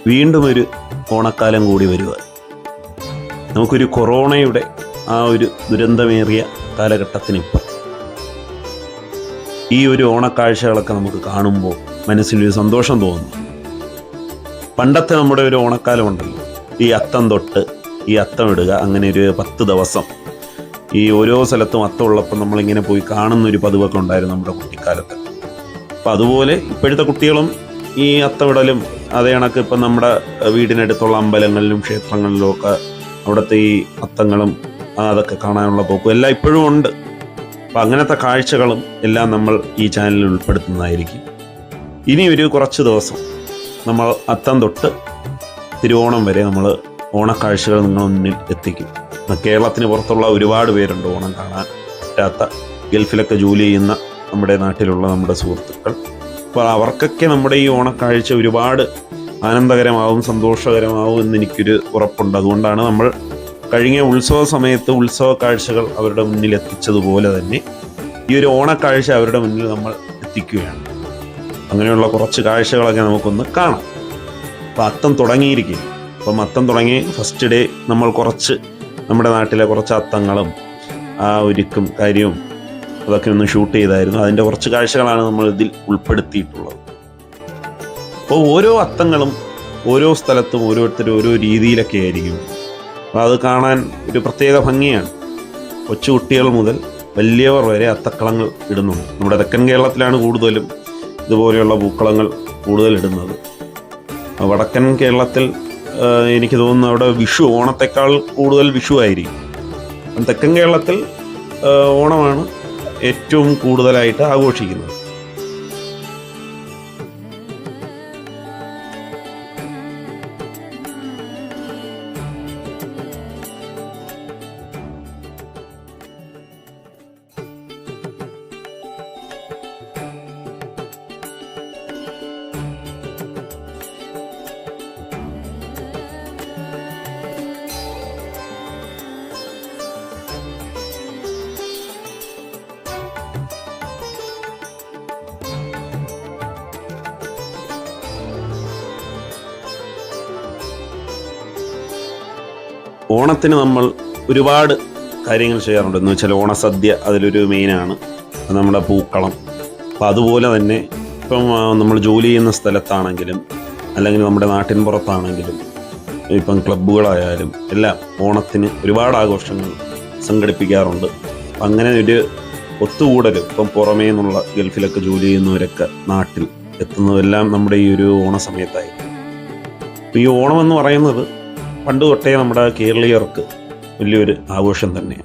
വീണ്ടും ഒരു ഓണക്കാലം കൂടി വരിക. നമുക്കൊരു കൊറോണയുടെ ആ ഒരു ദുരന്തമേറിയ കാലഘട്ടത്തിനിപ്പം ഈ ഒരു ഓണക്കാഴ്ചകളൊക്കെ നമുക്ക് കാണുമ്പോൾ മനസ്സിലൊരു സന്തോഷം തോന്നുന്നു. പണ്ടത്തെ നമ്മുടെ ഒരു ഓണക്കാലം ഉണ്ടല്ലോ, ഈ അത്തം തൊട്ട് ഈ അത്തം ഇടുക, അങ്ങനെ ഒരു 10 ദിവസം ഈ ഓരോ സ്ഥലത്തും അത്തം ഉള്ളപ്പോൾ നമ്മളിങ്ങനെ പോയി കാണുന്നൊരു പതിവൊക്കെ ഉണ്ടായിരുന്നു നമ്മുടെ കുട്ടിക്കാലത്ത്. അപ്പം അതുപോലെ ഇപ്പോഴത്തെ കുട്ടികളും ഈ അത്തമിടലും അതേ കണക്ക് ഇപ്പം നമ്മുടെ വീടിനടുത്തുള്ള അമ്പലങ്ങളിലും ക്ഷേത്രങ്ങളിലും ഒക്കെ അവിടുത്തെ ഈ അത്തങ്ങളും അതൊക്കെ കാണാനുള്ള പോക്കും എല്ലാം ഇപ്പോഴും ഉണ്ട്. അപ്പം അങ്ങനത്തെ കാഴ്ചകളും എല്ലാം നമ്മൾ ഈ ചാനലിൽ ഉൾപ്പെടുത്തുന്നതായിരിക്കും. ഇനി ഒരു കുറച്ച് ദിവസം നമ്മൾ അത്തം തൊട്ട് തിരുവോണം വരെ നമ്മൾ ഓണക്കാഴ്ചകൾ നിങ്ങളുടെ മുന്നിൽ എത്തിക്കും. കേരളത്തിന് പുറത്തുള്ള ഒരുപാട് പേരുണ്ട് ഓണം കാണാൻ പറ്റാത്ത, ഗൾഫിലൊക്കെ ജോലി ചെയ്യുന്ന നമ്മുടെ നാട്ടിലുള്ള നമ്മുടെ സുഹൃത്തുക്കൾ. അപ്പോൾ അവർക്കൊക്കെ നമ്മുടെ ഈ ഓണക്കാഴ്ച ഒരുപാട് ആനന്ദകരമാവും സന്തോഷകരമാവും എന്ന് എനിക്കൊരു ഉറപ്പുണ്ട്. അതുകൊണ്ടാണ് നമ്മൾ കഴിഞ്ഞ ഉത്സവ സമയത്ത് ഉത്സവ കാഴ്ചകൾ അവരുടെ മുന്നിൽ എത്തിച്ചതുപോലെ തന്നെ ഈ ഒരു ഓണക്കാഴ്ച അവരുടെ മുന്നിൽ നമ്മൾ എത്തിക്കുകയാണ്. അങ്ങനെയുള്ള കുറച്ച് കാഴ്ചകളൊക്കെ നമുക്കൊന്ന് കാണാം. അപ്പോൾ അത്തം തുടങ്ങിയിരിക്കും. അപ്പം അത്തം തുടങ്ങി ഫസ്റ്റ് ഡേ നമ്മൾ കുറച്ച് നമ്മുടെ നാട്ടിലെ കുറച്ച് അത്തങ്ങളും ആ ഒരുക്കും കാര്യവും അതൊക്കെ ഒന്ന് ഷൂട്ട് ചെയ്തായിരുന്നു. അതിൻ്റെ കുറച്ച് കാഴ്ചകളാണ് നമ്മൾ ഇതിൽ ഉൾപ്പെടുത്തിയിട്ടുള്ളത്. അപ്പോൾ ഓരോ അത്തങ്ങളും ഓരോ സ്ഥലത്തും ഓരോരുത്തരും ഓരോ രീതിയിലൊക്കെ ആയിരിക്കും. അപ്പോൾ അത് കാണാൻ ഒരു പ്രത്യേക ഭംഗിയാണ്. കൊച്ചുകുട്ടികൾ മുതൽ വലിയവർ വരെ അത്തക്കളങ്ങൾ ഇടുന്നുണ്ട്. നമ്മുടെ തെക്കൻ കേരളത്തിലാണ് കൂടുതലും ഇതുപോലെയുള്ള പൂക്കളങ്ങൾ കൂടുതൽ ഇടുന്നത്. വടക്കൻ കേരളത്തിൽ എനിക്ക് തോന്നുന്നു അവിടെ വിഷു, ഓണത്തെക്കാൾ കൂടുതൽ വിഷു ആയിരിക്കും. തെക്കൻ കേരളത്തിൽ ഓണമാണ് ഏറ്റവും കൂടുതലായിട്ട് ആഘോഷിക്കുന്നത്. ഓണത്തിന് നമ്മൾ ഒരുപാട് കാര്യങ്ങൾ ചെയ്യാറുണ്ട്. എന്ന് വെച്ചാൽ ഓണസദ്യ അതിലൊരു മെയിനാണ്. നമ്മുടെ പൂക്കളം. അപ്പം അതുപോലെ തന്നെ ഇപ്പം നമ്മൾ ജോലി ചെയ്യുന്ന സ്ഥലത്താണെങ്കിലും അല്ലെങ്കിൽ നമ്മുടെ നാട്ടിൻ പുറത്താണെങ്കിലും ഇപ്പം ക്ലബ്ബുകളായാലും എല്ലാം ഓണത്തിന് ഒരുപാട് ആഘോഷങ്ങൾ സംഘടിപ്പിക്കാറുണ്ട്. അങ്ങനെ ഒരു ഒത്തുകൂടലും ഇപ്പം പുറമേ നിന്നുള്ള ഗൾഫിലൊക്കെ ജോലി ചെയ്യുന്നവരൊക്കെ നാട്ടിൽ എത്തുന്നതെല്ലാം നമ്മുടെ ഈ ഒരു ഓണ സമയത്തായിരിക്കും. അപ്പോൾ ഈ ഓണം എന്ന് പറയുന്നത് പണ്ട് തൊട്ടേ നമ്മുടെ കേരളീയർക്ക് വലിയൊരു ആഘോഷം തന്നെയാണ്.